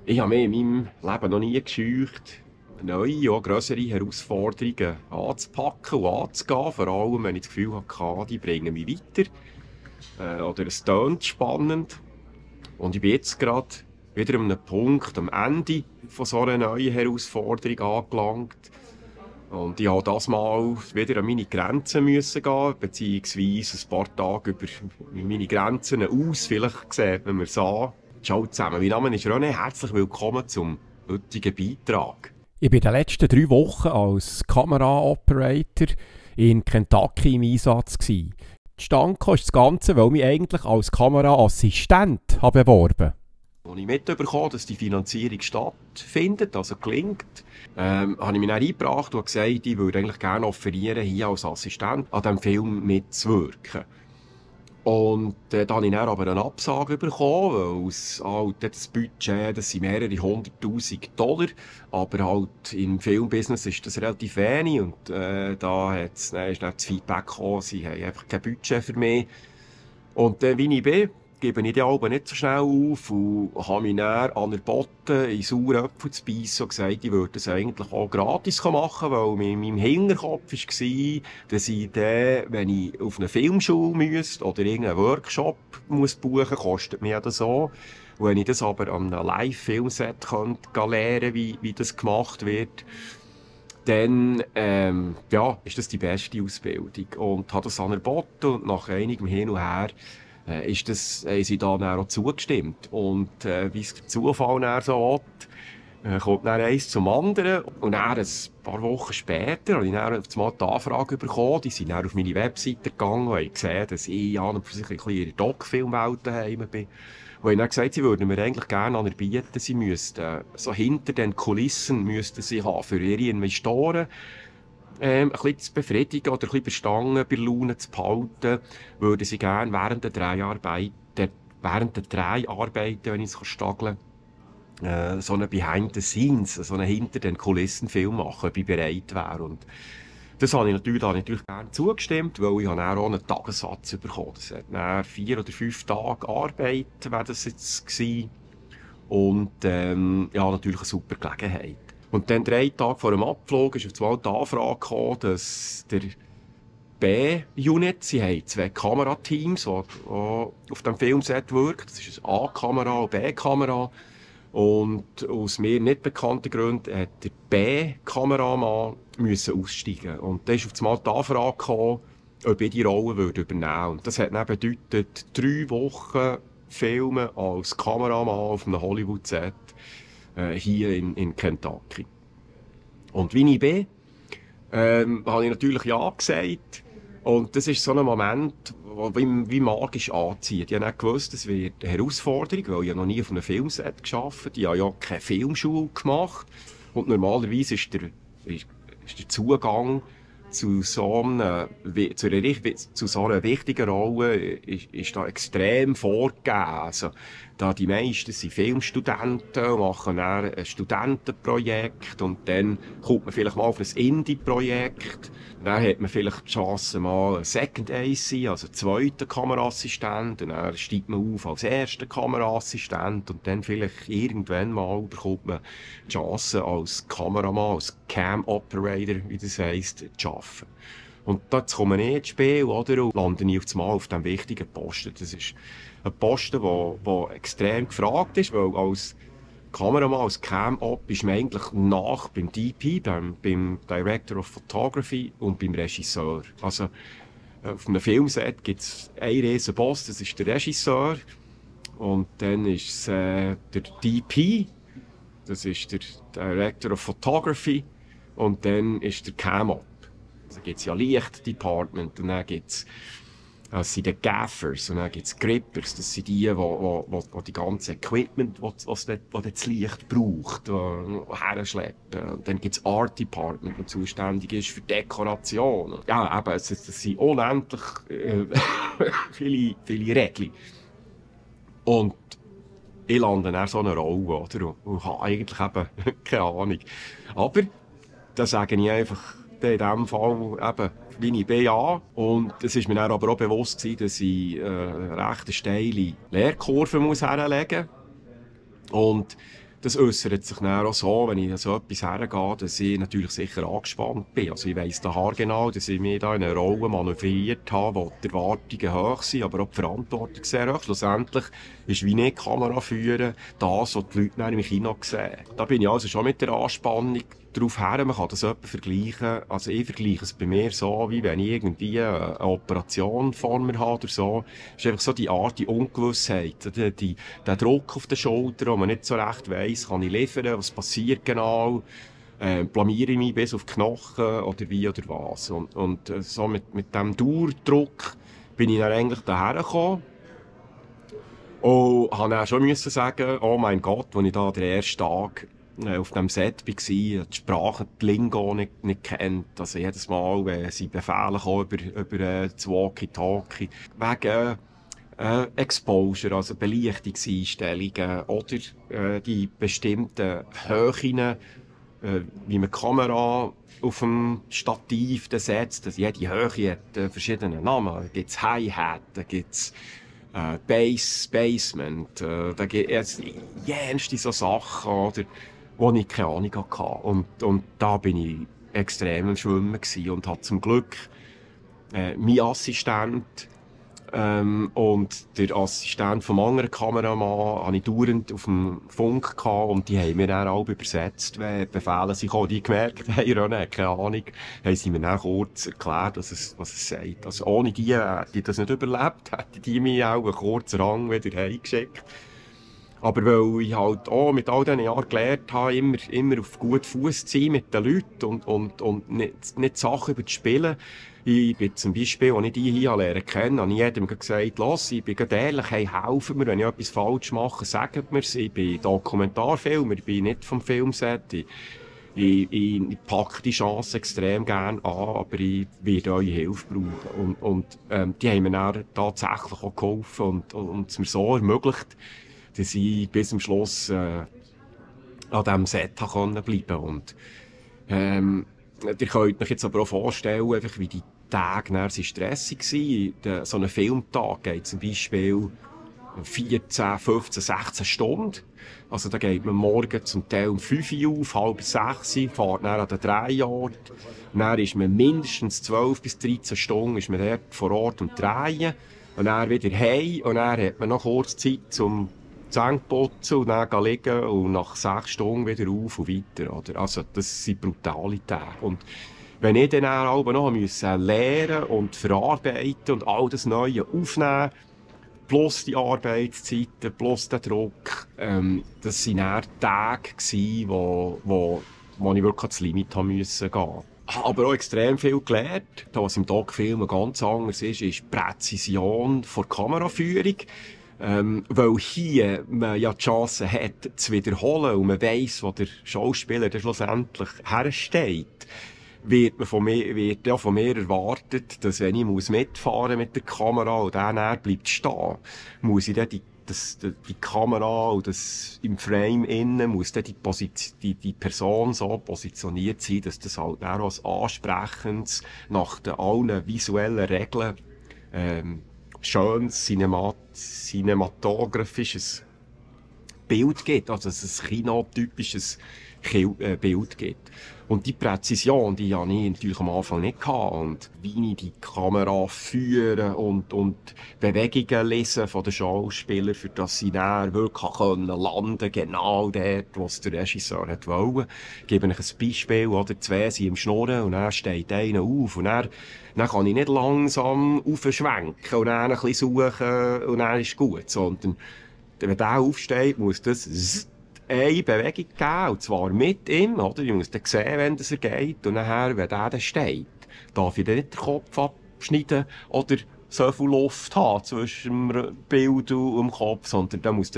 Ich habe mich in meinem Leben noch nie gescheucht, neue, auch grössere Herausforderungen anzupacken und anzugehen. Vor allem, wenn ich das Gefühl hatte, die bringen mich weiter. Oder es tönt spannend. Und ich bin jetzt gerade wieder an einem Punkt, am Ende von so einer neuen Herausforderung angelangt. Und ich musste das Mal wieder an meine Grenzen müssen gehen, beziehungsweise ein paar Tage über meine Grenzen aus. Vielleicht sieht man mir es an. Ciao zusammen, mein Name ist René, herzlich willkommen zum heutigen Beitrag. Ich war in den letzten 3 Wochen als Kamera-Operator in Kentucky im Einsatz. Zustande kam das Ganze, weil ich mich eigentlich als Kameraassistent beworben habe. Als ich mitbekommen, dass die Finanzierung stattfindet, also gelingt, habe ich mich dann eingebracht und gesagt, ich würde eigentlich gerne offerieren, hier als Assistent an diesem Film mitzuwirken. Und da habe ich dann aber eine Absage bekommen, weil das Budget, das sind mehrere 100'000 $, aber halt im Filmbusiness ist das relativ wenig und da ist dann das Feedback gekommen, sie haben einfach kein Budget für mich. Und wie ich bin, gebe ich die Alben nicht so schnell auf und habe mich dann anerboten, in saure Äpfel zu beißen und gesagt, ich würde das eigentlich auch gratis machen, weil mir in meinem Hinterkopf war, dass ich dann, wenn ich auf eine Filmschule müsste oder irgendeinen Workshop muss buchen, kostet mir das so. Und wenn ich das aber an einem Live-Filmset lernen wie das gemacht wird, dann ja, ist das die beste Ausbildung. Und habe das anerboten und nach einigem Hin und Her haben sie da dann auch zugestimmt. Und wie es der Zufall dann so will, kommt dann eins zum anderen. Und dann ein paar Wochen später habe ich dann mal die Anfrage bekommen. Die sind dann auf meine Webseite gegangen und haben gesehen, dass ich an und für sich ein bisschen in der Doc-Filmwelt daheim bin. Und haben dann gesagt, sie würden mir eigentlich gerne anerbieten, sie müssten, so hinter den Kulissen müssten sie haben für ihre Investoren, ein bisschen zu befriedigen oder ein bisschen Bestangen bei Laune zu behalten, würden sie gerne während der Dreharbeiten, wenn ich es stageln kann, so einen Behind the Scenes, so einen hinter den Kulissen Film machen, ob ich bereit wäre. Und das habe ich natürlich gerne zugestimmt, weil ich habe dann auch einen Tagessatz bekommen. Das hat dann 4 oder 5 Tage Arbeit, wäre das jetzt gewesen. Und, ja, natürlich eine super Gelegenheit. Und dann 3 Tage vor dem Abflug ist auf einmal die Anfrage gekommen, dass der B-Unit, sie haben 2 Kamerateams, die auf dem Filmset wirken. Das ist eine A-Kamera und B-Kamera. Und aus mir nicht bekannten Gründen hat der B-Kameramann müssen aussteigen. Und dann ist auf einmal die Anfrage gekommen, ob ich die Rolle übernehmen würde. Und das hat dann bedeutet, 3 Wochen Filmen als Kameramann auf einem Hollywood-Set hier in Kentucky. Und wie ich bin, habe ich natürlich ja gesagt. Und das ist so ein Moment, der wie magisch anzieht. Ich habe nicht gewusst, es wird eine Herausforderung, weil ich noch nie auf einem Filmset gearbeitet habe. Ich habe ja keine Filmschule gemacht. Und normalerweise ist der Zugang zu so einer wichtigen Rolle ist da extrem vorgegeben. Also, da die meisten sind Filmstudenten und machen dann ein Studentenprojekt und dann kommt man vielleicht mal auf ein Indie-Projekt. Dann hat man vielleicht die Chance, mal ein Second AC, also zweiter Kameraassistent, und dann steigt man auf als erster Kameraassistent und dann vielleicht irgendwann mal bekommt man die Chance als Kameramann, als Cam-Operator, wie das heisst, zu arbeiten. Und da komme ich ins Spiel, oder? Und lande ich auf diesem wichtigen Posten. Das ist ein Posten, der extrem gefragt ist, weil als Kameramann, als Cam-Op ist man eigentlich nach beim DP, beim Director of Photography und beim Regisseur. Also, auf einem Filmset gibt es einen riesen Boss, das ist der Regisseur. Und dann ist es der DP, das ist der Director of Photography. Und dann ist der Cam-Op. Also gibt es ja Licht-Department und dann gibt es das sind die Gaffers und dann gibt es Grippers. Das sind die die ganze Equipment, das das Licht braucht, herschleppen. Und dann gibt es Art Department, das zuständig ist für Dekoration. Ja, eben, das sind unendlich viele Regeln. Und ich lande dann so eine Rolle, oder? Und habe eigentlich eben keine Ahnung. Aber da sage ich einfach, in diesem Fall eben, wie ich bin, ja. Und es ist mir dann aber auch bewusst gewesen, dass ich recht steile Lehrkurve muss herlegen muss. Und das äußert sich dann auch so, wenn ich an so etwas hergehe, dass ich natürlich sicher angespannt bin. Also ich weiss da haargenau, dass ich mich da in eine Rolle manövriert habe, wo die Erwartungen hoch sind, aber auch die Verantwortung sehr hoch. Schlussendlich ist wie nicht Kamera führen, das, was die Leute dann im Kino sehen. Da bin ich also schon mit der Anspannung drauf her, man kann das etwa vergleichen. Also ich vergleiche es bei mir so, wie wenn ich irgendwie eine Operation vor mir habe oder so. Es ist einfach so die Art, die Ungewissheit, der Druck auf den Schultern, wo man nicht so recht weiss, kann ich liefern, was passiert genau, blamiere ich mich bis auf die Knochen oder wie oder was. Und so mit dem Dauerdruck bin ich dann eigentlich daher gekommen. Und habe dann schon müssen sagen, oh mein Gott, als ich da den ersten Tag auf dem Set war, die Sprache, die Lingo nicht kennt. Also jedes Mal, wenn sie Befehle kommen über das Walkie-Talkie, wegen Exposure, also Belichtungseinstellungen oder die bestimmten Höhen, wie man die Kamera auf dem Stativ setzt. Also jede Höhe hat verschiedene Namen. Da gibt's Hi-Hat, da gibt's Bass, Basement, da gibt es jenste so Sachen, oder, wo ich keine Ahnung hatte. Und da bin ich extrem am Schwimmen gewesen und hatte zum Glück mein Assistent und der Assistent vom anderen Kameramann hatte ich dauernd auf dem Funk gehabt, und die haben mir dann alle übersetzt, wenn Befehle sind gekommen, die gemerkt haben, ja, keine Ahnung, haben sie mir dann kurz erklärt, was es sagt. Also ohne die hätte ich das nicht überlebt, hätte die mich auch einen kurzen Rang wieder heimgeschickt. Aber weil ich halt auch mit all diesen Jahren gelernt habe, immer auf gut Fuß zu sein mit den Leuten und nicht Sachen überzuspielen. Ich bin zum Beispiel, als ich die hier lernen kennen, habe ich jedem gesagt, los, ich bin ehrlich, hey, helfen mir, wenn ich etwas falsch mache, sagt mir's. Ich bin Dokumentarfilmer, ich bin nicht vom Filmset. Ich packe die Chance extrem gerne an, aber ich werde eure Hilfe brauchen. Die haben mir dann tatsächlich auch geholfen und es mir so ermöglicht, dass ich bis zum Schluss an diesem Set bleiben konnte. Und ihr könnt euch jetzt aber auch vorstellen, einfach wie die Tage nachher stressig waren. So ein Filmtag geht zum Beispiel 14, 15, 16 Stunden. Also da geht man morgen zum Teil um 5 Uhr auf, halb 6 Uhr, fährt dann an den Drehort. Dann ist man mindestens 12 bis 13 Stunden ist man dort vor Ort und drehen. Und dann wieder heim. Und dann hat man noch kurz Zeit zum Zähne putzen und dann liegen und nach 6 Stunden wieder auf und weiter. Oder? Also das sind brutale Tage. Und wenn ich dann auch noch lernen und verarbeiten und all das Neue aufnehmen, plus die Arbeitszeiten, plus der Druck, das waren dann Tage gewesen, wo ich wirklich ans Limit gehen musste. Aber auch extrem viel gelernt. Was im Doc-Film ganz anders ist die Präzision der Kameraführung. Weil hier man ja die Chance hat, zu wiederholen und man weiss, wo der Schauspieler dann schlussendlich hersteht, wird von mir erwartet, dass wenn ich mitfahren mit der Kamera und der bleibt stehen, muss ich dann die Kamera und im Frame innen muss dann die Person so positioniert sein, dass das halt auch als ansprechendes, nach allen visuellen Regeln, schönes cinematografisches Bild gibt, also dass es ein kinotypisches Bild gibt. Und die Präzision, die hatte ich natürlich am Anfang nicht gehabt. Und wie ich die Kamera führe und Bewegungen lesen von den Schauspielern, für das sie dann wirklich landen können, genau dort, wo es der Regisseur hat wollen. Ich gebe euch ein Beispiel, oder? 2 sind im Schnurren und dann steht einer auf und dann kann ich nicht langsam aufschwenken und dann ein bisschen suchen und dann ist gut, sondern wenn der aufsteht, muss das eine Bewegung geben, und zwar mit ihm, oder? Ich muss dann sehen, wenn er geht, und nachher, wenn der dann steht, darf ich dann nicht den Kopf abschneiden oder so viel Luft haben zwischen dem Bild und dem Kopf, sondern da muss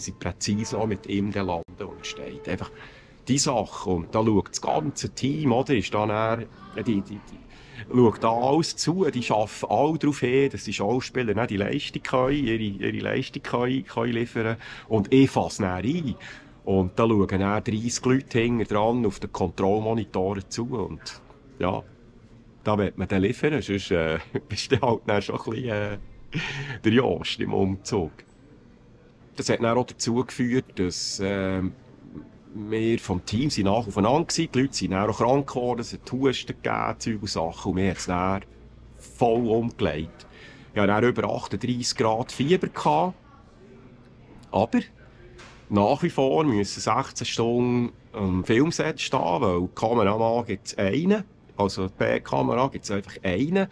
ich präzise auch mit ihm dann landen und steht. Einfach die Sache. Und da schaut das ganze Team, oder? Ist dann schaut da alles zu, die arbeiten alle darauf hin, dass die Schauspieler nicht die Leistung können, ihre Leistung können liefern. Und ich fasse dann ein. Und da schauen dann 30 Leute hinten dran auf den Kontrollmonitoren zu. Und ja, da wird man dann liefern, sonst bist du halt dann schon ein bisschen der Jost im Umzug. Das hat dann auch dazu geführt, dass wir vom Team sind nach aufeinander gewesen, die Leute sind dann auch krank geworden, es hat Husten gegeben, Zeug und Sachen, und wir haben es dann voll umgelegt. Ich hatte dann über 38 Grad Fieber gehabt, aber nach wie vor müssen 16 Stunden am Filmset stehen, weil die Kameramann gibt es einen, also die B-Kamera gibt es einfach einen.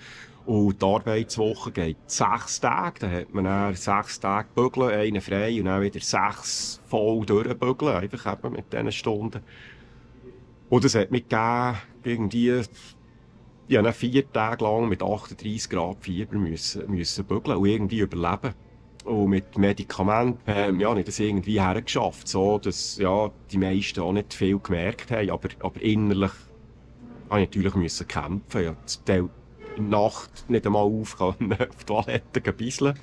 Und die Arbeitswoche geht 6 Tage. Dann hat man dann 6 Tage bügeln, einen frei und dann wieder 6 voll durchbügeln. Einfach eben mit diesen Stunden. Und das hat mir gegeben, irgendwie, ich habe 4 Tage lang mit 38 Grad Fieber müssen bügeln und irgendwie überleben. Und mit Medikamenten, habe ich das irgendwie hergeschafft, so, dass, ja, die meisten auch nicht viel gemerkt haben. Aber innerlich habe ich natürlich müssen kämpfen. Ja, in der Nacht nicht einmal auf die Toilette bisseln.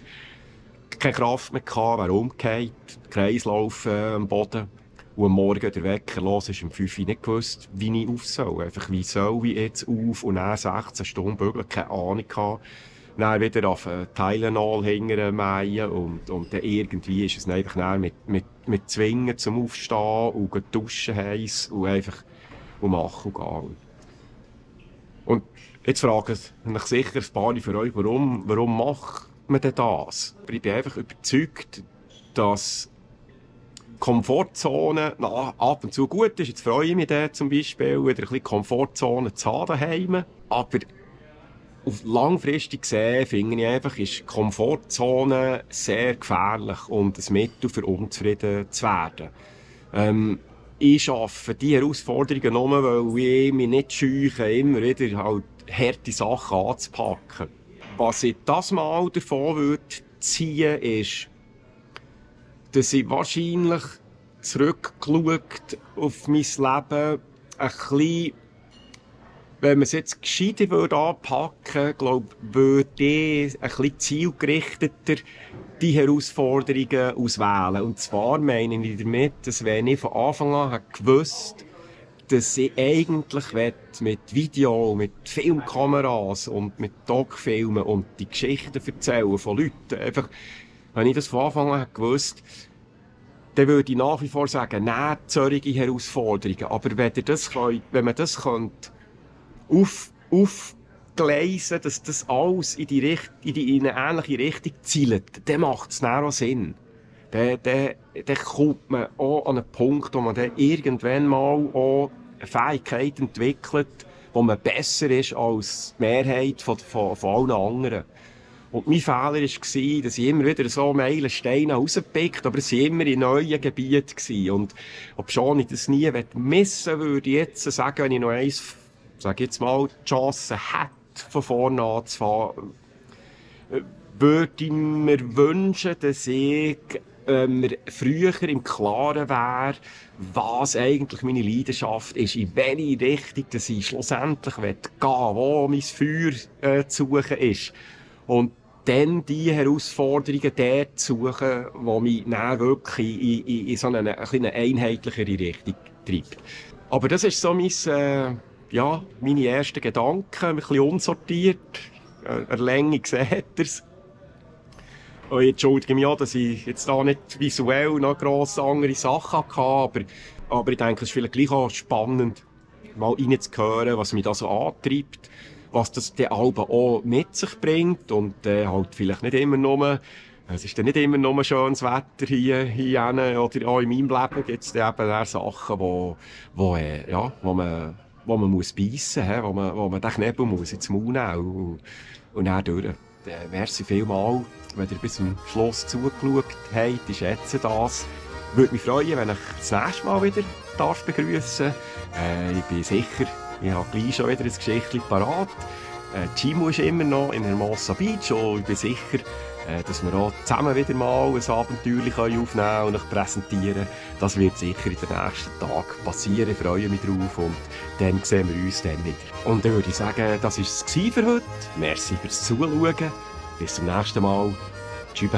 Keine Kraft mehr gehabt, wäre umgekehrt, Kreislauf am Boden. Und am Morgen der Wecker los ist um 5 Uhr nicht gewusst, wie ich auf soll. Einfach, wie soll ich jetzt auf? Und dann 16 Stunden bügeln, keine Ahnung gehabt. Dann wieder auf Tylenol hintermähen und dann irgendwie ist es einfach dann mit Zwingen zum Aufstehen und duschen heiß und einfach machen und gehen. Und jetzt fragen sich sicher ein paar von euch, warum macht man denn das? Aber ich bin einfach überzeugt, dass Komfortzone ab und zu gut ist. Jetzt freue ich mich dann zum Beispiel, wieder ein bisschen Komfortzone zu haben daheim. Aber auf langfristig gesehen finde ich einfach, ist Komfortzone sehr gefährlich und ein Mittel für unzufrieden zu werden. Ich schaffe die Herausforderungen nur, weil ich mich nicht scheue, immer wieder halt harte Sachen anzupacken. Was ich das Mal davon würde ziehen, ist, dass ich wahrscheinlich zurückgeschaut auf mein Leben ein bisschen, wenn man es jetzt gescheiter anpacken würde, würde ich ein bisschen zielgerichteter die Herausforderungen auswählen. Und zwar meine ich damit, dass wenn ich von Anfang an gewusst, dass ich eigentlich mit Video, mit Filmkameras und mit Doc-Filmen und die Geschichten erzählen von Leuten, einfach, wenn ich das von Anfang an gewusst, dann würde ich nach wie vor sagen, nein, solche Herausforderungen. Aber wenn man das könnte, aufgleisen, dass das alles in eine ähnliche Richtung zielt, dann macht es dann auch Sinn. Dann kommt man auch an einen Punkt, wo man dann irgendwann mal auch eine Fähigkeit entwickelt, wo man besser ist als die Mehrheit von allen anderen. Und mein Fehler war, dass ich immer wieder so Meilensteine rausgepickt habe, aber es waren immer in neuen Gebieten. Und obschon ich das nie missen würde ich jetzt sagen, wenn ich noch eins, sage jetzt mal, die Chance hätte, von vorne anzufangen, würde ich mir wünschen, dass ich mir früher im Klaren wäre, was eigentlich meine Leidenschaft ist, in welche Richtung dass ich schlussendlich gehen will, wo mein Feuer zu suchen ist. Und dann die Herausforderungen dort suchen, die mich dann wirklich in so eine einheitlichere Richtung treibt. Aber das ist so meine ersten Gedanken, ein bisschen unsortiert. Eine Länge seht ihr's. Und ich entschuldige mich auch, dass ich jetzt da nicht visuell noch grosse andere Sachen hatte, aber ich denke, es ist vielleicht gleich auch spannend, mal reinzuhören, was mich da so antreibt, was das dann auch mit sich bringt und halt vielleicht nicht immer nur, es ist dann nicht immer nur schönes Wetter hier oder auch in meinem Leben gibt es dann eben Sachen, wo man muss beißen, wo man den Knebel muss ins Maul nehmen und dann durch. Merci vielmals, wenn ihr bis zum Schluss zugeschaut habt. Ich schätze das. Würde mich freuen, wenn ich das nächste Mal wieder begrüßen darf. Ich bin sicher, ich habe gleich schon wieder ein Geschichtchen parat. Chimo ist immer noch in Hermosa Beach und ich bin sicher, dass wir auch zusammen wieder mal ein Abenteuer aufnehmen und euch präsentieren. Das wird sicher in den nächsten Tagen passieren. Ich freue mich drauf und dann sehen wir uns dann wieder. Und dann würde ich sagen, das war es für heute. Merci fürs Zuschauen. Bis zum nächsten Mal. Tschüss.